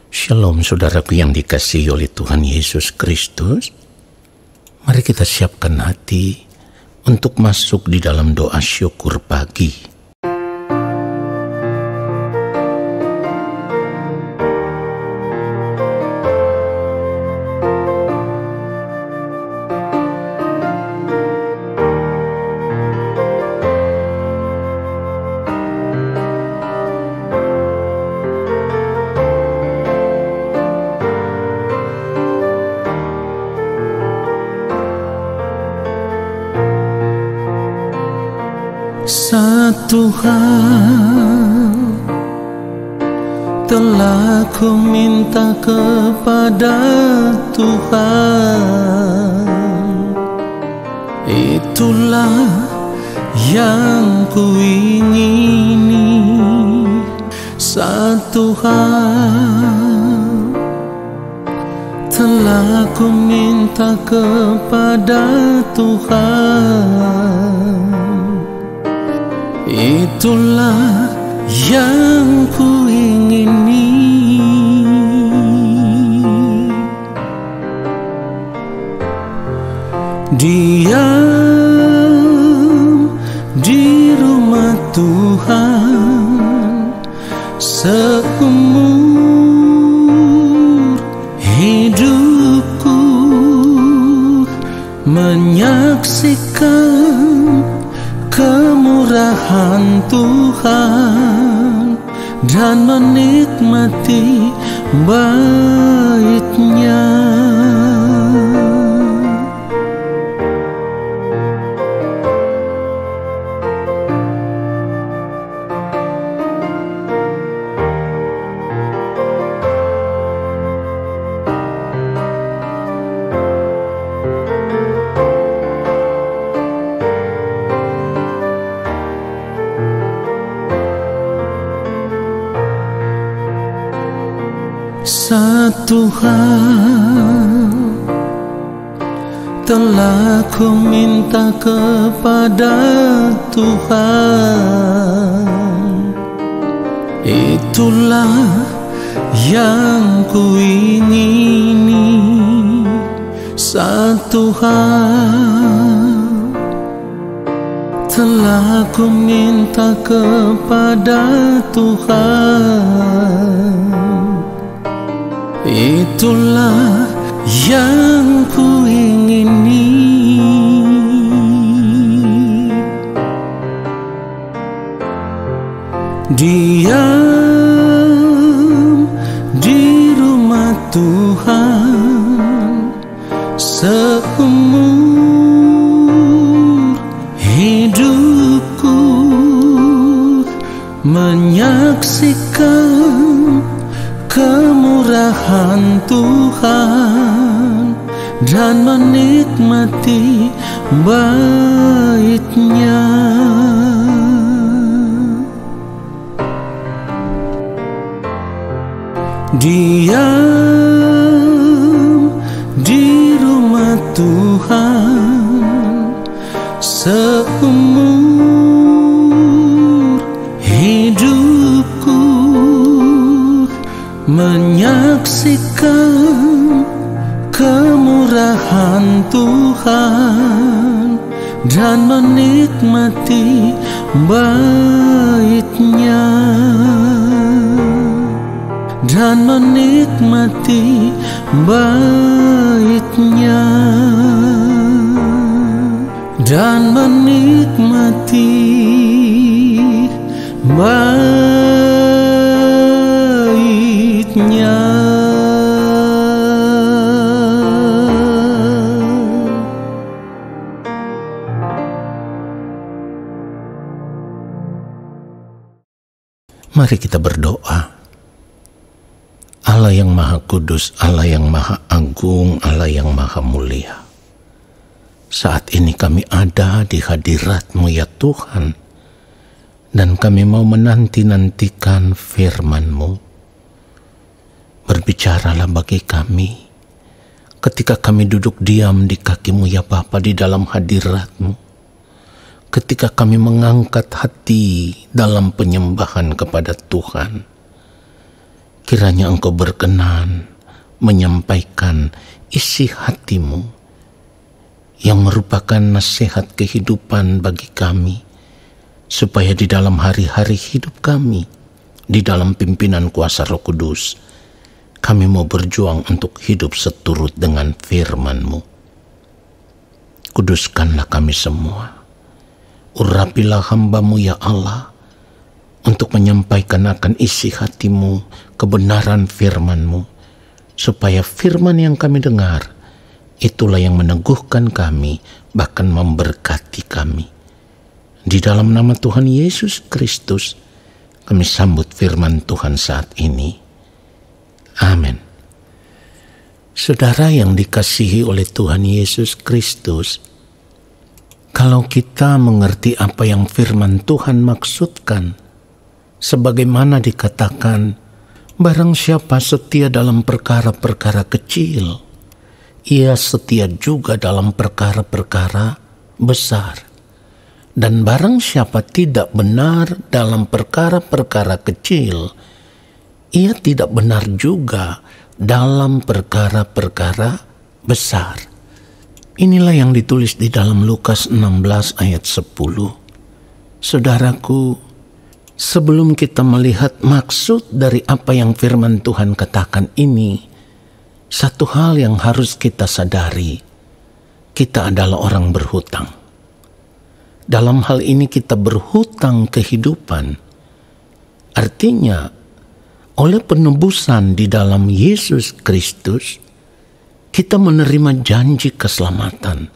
Shalom saudaraku yang dikasihi oleh Tuhan Yesus Kristus. Mari kita siapkan hati untuk masuk di dalam doa syukur pagi. Satu hal telah ku minta kepada Tuhan, itulah yang ku ingini. Satu hal telah ku minta kepada Tuhan, itulah yang ku ingini. Diam di rumah Tuhan seumur hidupku, menyaksikan kemurahan Tuhan dan menikmati bait-Nya. Satu hal telah ku minta kepada Tuhan, itulah yang ku ingini. Satu hal telah ku minta kepada Tuhan, itulah yang ku ingini. Diam di rumah Tuhan seumur hidupku, menyaksikan kemurahan Tuhan dan menikmati bait-Nya. Diam di rumah Tuhan seumur hidupku, menyaksikan kemurahan Tuhan dan menikmati bait-Nya, dan menikmati bait-Nya, dan menikmati bait-Nya. Mari kita berdoa. Allah yang Maha Kudus, Allah yang Maha Agung, Allah yang Maha Mulia, saat ini kami ada di hadirat-Mu ya Tuhan, dan kami mau menanti-nantikan firman-Mu. Berbicaralah bagi kami ketika kami duduk diam di kaki-Mu ya Bapa di dalam hadirat-Mu, ketika kami mengangkat hati dalam penyembahan kepada Tuhan. kiranya Engkau berkenan menyampaikan isi hati-Mu yang merupakan nasihat kehidupan bagi kami, supaya di dalam hari-hari hidup kami, di dalam pimpinan kuasa Roh Kudus, kami mau berjuang untuk hidup seturut dengan firman-Mu. Kuduskanlah kami semua. Urapilah hamba-Mu ya Allah, untuk menyampaikan akan isi hati-Mu, kebenaran firman-Mu, supaya firman yang kami dengar, itulah yang meneguhkan kami, bahkan memberkati kami. Di dalam nama Tuhan Yesus Kristus, kami sambut firman Tuhan saat ini. Amin. Saudara yang dikasihi oleh Tuhan Yesus Kristus, kalau kita mengerti apa yang firman Tuhan maksudkan, sebagaimana dikatakan, barang siapa setia dalam perkara-perkara kecil, ia setia juga dalam perkara-perkara besar. Dan barang siapa tidak benar dalam perkara-perkara kecil, ia tidak benar juga dalam perkara-perkara besar. Inilah yang ditulis di dalam Lukas 16 ayat 10. Saudaraku, sebelum kita melihat maksud dari apa yang firman Tuhan katakan ini, satu hal yang harus kita sadari, kita adalah orang berhutang. Dalam hal ini kita berhutang kehidupan. Artinya, oleh penebusan di dalam Yesus Kristus, kita menerima janji keselamatan.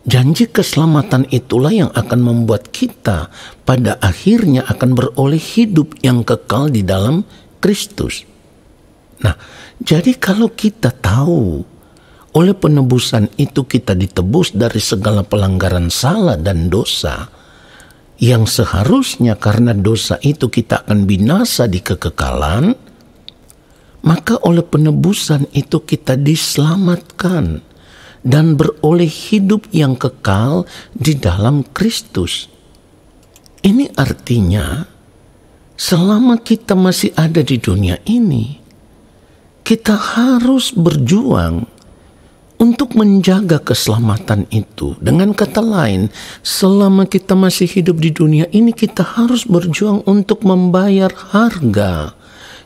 Janji keselamatan itulah yang akan membuat kita pada akhirnya akan beroleh hidup yang kekal di dalam Kristus. Nah, jadi kalau kita tahu oleh penebusan itu kita ditebus dari segala pelanggaran salah dan dosa, yang seharusnya karena dosa itu kita akan binasa di kekekalan, maka oleh penebusan itu kita diselamatkan dan beroleh hidup yang kekal di dalam Kristus. Ini artinya selama kita masih ada di dunia ini, kita harus berjuang untuk menjaga keselamatan itu. Dengan kata lain, selama kita masih hidup di dunia ini, kita harus berjuang untuk membayar harga,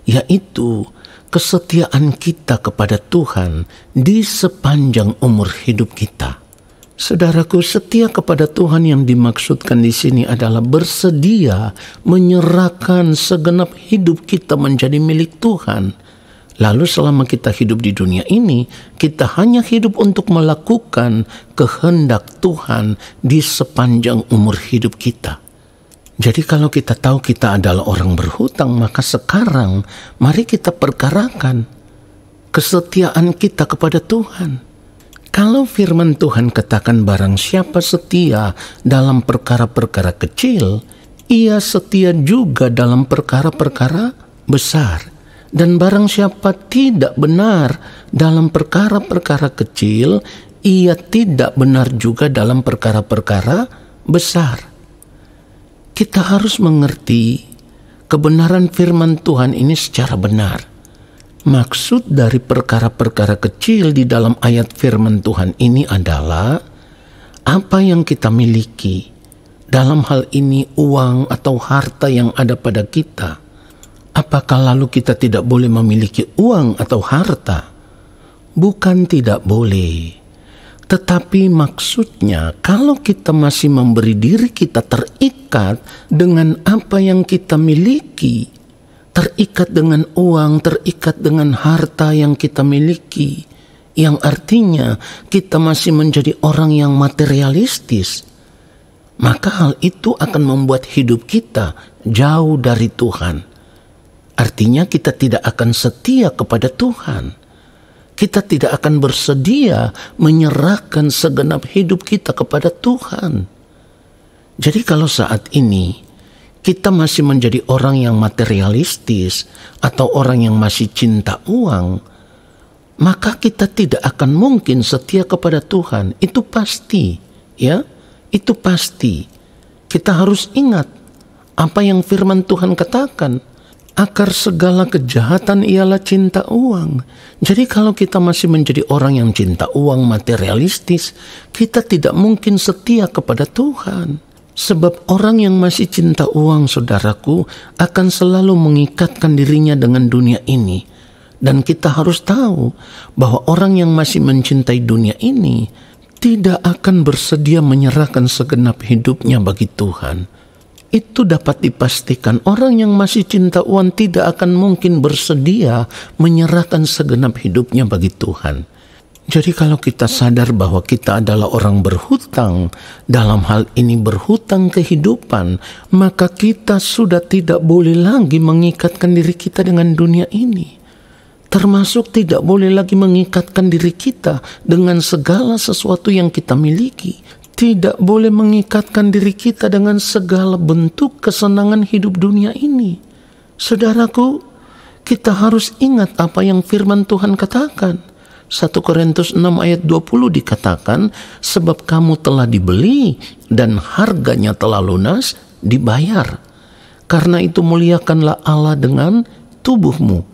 yaitu kesetiaan kita kepada Tuhan di sepanjang umur hidup kita. Saudaraku, setia kepada Tuhan yang dimaksudkan di sini adalah bersedia menyerahkan segenap hidup kita menjadi milik Tuhan. Lalu selama kita hidup di dunia ini, kita hanya hidup untuk melakukan kehendak Tuhan di sepanjang umur hidup kita. Jadi kalau kita tahu kita adalah orang berhutang, maka sekarang mari kita perkarakan kesetiaan kita kepada Tuhan. Kalau firman Tuhan katakan barang siapa setia dalam perkara-perkara kecil, ia setia juga dalam perkara-perkara besar. Dan barang siapa tidak benar dalam perkara-perkara kecil, ia tidak benar juga dalam perkara-perkara besar. Kita harus mengerti kebenaran firman Tuhan ini secara benar. Maksud dari perkara-perkara kecil di dalam ayat firman Tuhan ini adalah apa yang kita miliki. Dalam hal ini uang atau harta yang ada pada kita. Apakah lalu kita tidak boleh memiliki uang atau harta? Bukan tidak boleh. Tetapi maksudnya kalau kita masih memberi diri kita terikat dengan apa yang kita miliki, terikat dengan uang, terikat dengan harta yang kita miliki, yang artinya kita masih menjadi orang yang materialistis, maka hal itu akan membuat hidup kita jauh dari Tuhan. Artinya kita tidak akan setia kepada Tuhan. Kita tidak akan bersedia menyerahkan segenap hidup kita kepada Tuhan. Jadi kalau saat ini kita masih menjadi orang yang materialistis atau orang yang masih cinta uang, maka kita tidak akan mungkin setia kepada Tuhan. Itu pasti, ya. Itu pasti. Kita harus ingat apa yang firman Tuhan katakan. Akar segala kejahatan ialah cinta uang. Jadi kalau kita masih menjadi orang yang cinta uang, materialistis, kita tidak mungkin setia kepada Tuhan. Sebab orang yang masih cinta uang, saudaraku, akan selalu mengikatkan dirinya dengan dunia ini. Dan kita harus tahu bahwa orang yang masih mencintai dunia ini tidak akan bersedia menyerahkan segenap hidupnya bagi Tuhan. Itu dapat dipastikan, orang yang masih cinta uang tidak akan mungkin bersedia menyerahkan segenap hidupnya bagi Tuhan. Jadi kalau kita sadar bahwa kita adalah orang berhutang, dalam hal ini berhutang kehidupan, maka kita sudah tidak boleh lagi mengikatkan diri kita dengan dunia ini. Termasuk tidak boleh lagi mengikatkan diri kita dengan segala sesuatu yang kita miliki. Tidak boleh mengikatkan diri kita dengan segala bentuk kesenangan hidup dunia ini. Saudaraku, kita harus ingat apa yang firman Tuhan katakan. 1 Korintus 6 ayat 20 dikatakan, sebab kamu telah dibeli dan harganya telah lunas dibayar. Karena itu muliakanlah Allah dengan tubuhmu.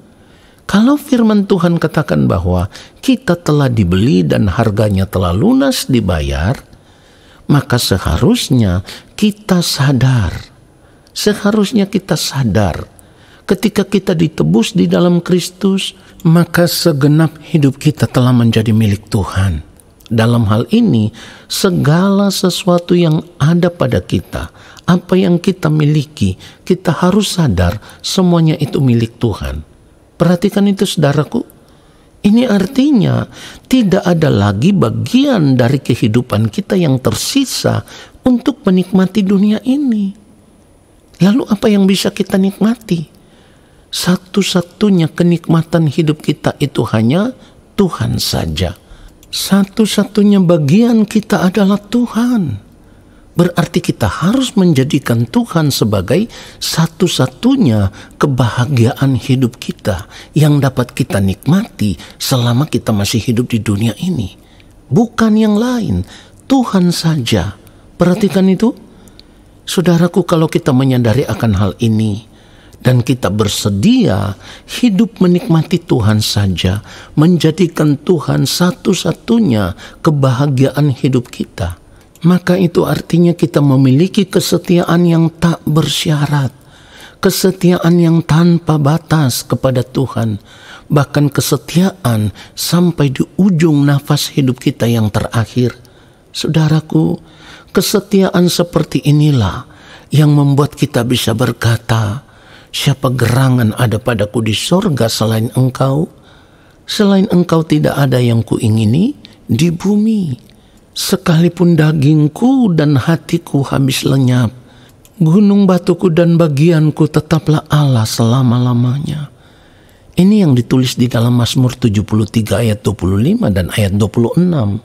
Kalau firman Tuhan katakan bahwa kita telah dibeli dan harganya telah lunas dibayar, maka seharusnya kita sadar. Seharusnya kita sadar. Ketika kita ditebus di dalam Kristus, maka segenap hidup kita telah menjadi milik Tuhan. Dalam hal ini, segala sesuatu yang ada pada kita, apa yang kita miliki, kita harus sadar semuanya itu milik Tuhan. Perhatikan itu, saudaraku. Ini artinya tidak ada lagi bagian dari kehidupan kita yang tersisa untuk menikmati dunia ini. Lalu apa yang bisa kita nikmati? Satu-satunya kenikmatan hidup kita itu hanya Tuhan saja. Satu-satunya bagian kita adalah Tuhan. Berarti kita harus menjadikan Tuhan sebagai satu-satunya kebahagiaan hidup kita yang dapat kita nikmati selama kita masih hidup di dunia ini. Bukan yang lain, Tuhan saja. Perhatikan itu. Saudaraku, kalau kita menyadari akan hal ini dan kita bersedia hidup menikmati Tuhan saja, menjadikan Tuhan satu-satunya kebahagiaan hidup kita, maka itu artinya kita memiliki kesetiaan yang tak bersyarat, kesetiaan yang tanpa batas kepada Tuhan, bahkan kesetiaan sampai di ujung nafas hidup kita yang terakhir. Saudaraku, kesetiaan seperti inilah yang membuat kita bisa berkata, siapa gerangan ada padaku di sorga selain engkau? Selain engkau tidak ada yang kuingini di bumi. Sekalipun dagingku dan hatiku habis lenyap, gunung batuku dan bagianku tetaplah Allah selama-lamanya. Ini yang ditulis di dalam Mazmur 73 ayat 25 dan ayat 26.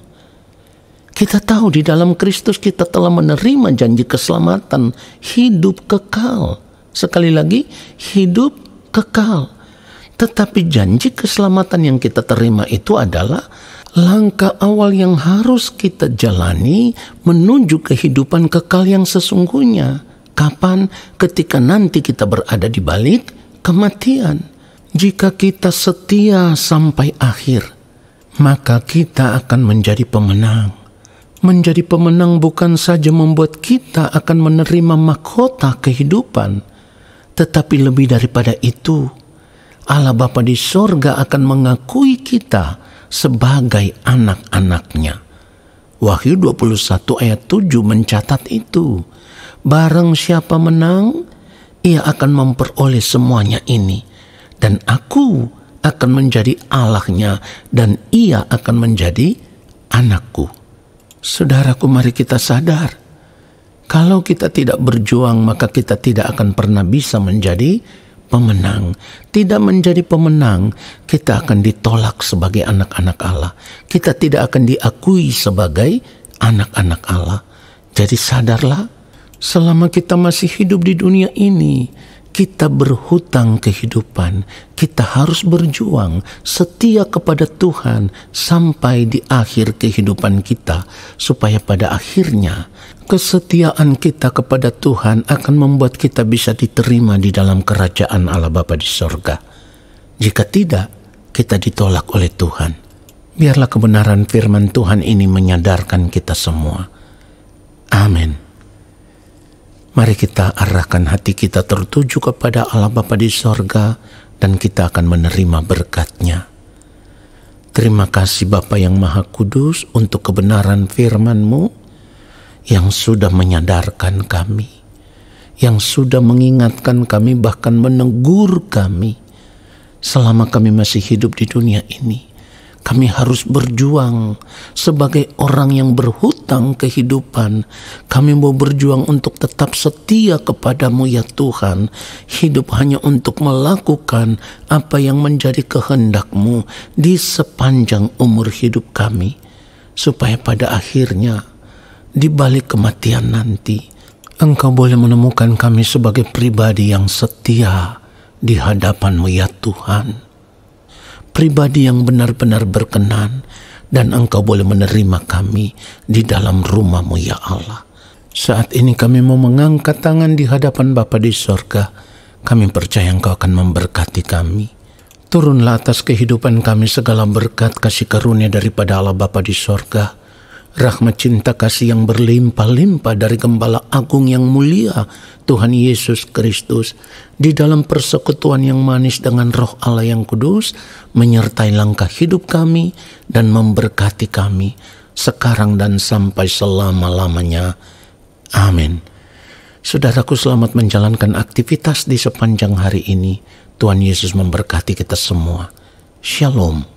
Kita tahu di dalam Kristus kita telah menerima janji keselamatan, hidup kekal. Sekali lagi, hidup kekal. Tetapi janji keselamatan yang kita terima itu adalah langkah awal yang harus kita jalani menuju kehidupan kekal yang sesungguhnya. Kapan? Ketika nanti kita berada di balik kematian. Jika kita setia sampai akhir, maka kita akan menjadi pemenang. Menjadi pemenang bukan saja membuat kita akan menerima mahkota kehidupan, tetapi lebih daripada itu, Allah Bapa di sorga akan mengakui kita sebagai anak-anaknya. Wahyu 21 ayat 7 mencatat itu. Barang siapa menang, ia akan memperoleh semuanya ini. Dan aku akan menjadi Allahnya dan ia akan menjadi anakku. Saudaraku, mari kita sadar. Kalau kita tidak berjuang, maka kita tidak akan pernah bisa menjadi pemenang. Tidak menjadi pemenang, kita akan ditolak sebagai anak-anak Allah. Kita tidak akan diakui sebagai anak-anak Allah. Jadi sadarlah, selama kita masih hidup di dunia ini, kita berhutang kehidupan, kita harus berjuang setia kepada Tuhan sampai di akhir kehidupan kita, supaya pada akhirnya kesetiaan kita kepada Tuhan akan membuat kita bisa diterima di dalam kerajaan Allah Bapa di sorga. Jika tidak, kita ditolak oleh Tuhan. Biarlah kebenaran firman Tuhan ini menyadarkan kita semua. Amin. Mari kita arahkan hati kita tertuju kepada Allah Bapa di sorga, dan kita akan menerima berkat-Nya. Terima kasih Bapa yang Maha Kudus untuk kebenaran firman-Mu yang sudah menyadarkan kami, yang sudah mengingatkan kami, bahkan menegur kami. Selama kami masih hidup di dunia ini, kami harus berjuang sebagai orang yang berhutang kehidupan. Kami mau berjuang untuk tetap setia kepadamu ya Tuhan. Hidup hanya untuk melakukan apa yang menjadi kehendak-Mu di sepanjang umur hidup kami. Supaya pada akhirnya, di balik kematian nanti, Engkau boleh menemukan kami sebagai pribadi yang setia di hadapan-Mu ya Tuhan. Pribadi yang benar-benar berkenan, dan Engkau boleh menerima kami di dalam rumah-Mu ya Allah. Saat ini kami mau mengangkat tangan di hadapan Bapa di sorga. Kami percaya Engkau akan memberkati kami. Turunlah atas kehidupan kami segala berkat kasih karunia daripada Allah Bapa di sorga. Rahmat cinta kasih yang berlimpah-limpah dari Gembala Agung yang mulia Tuhan Yesus Kristus, di dalam persekutuan yang manis dengan Roh Allah yang kudus, menyertai langkah hidup kami dan memberkati kami sekarang dan sampai selama-lamanya. Amin. Saudaraku, selamat menjalankan aktivitas di sepanjang hari ini. Tuhan Yesus memberkati kita semua. Shalom.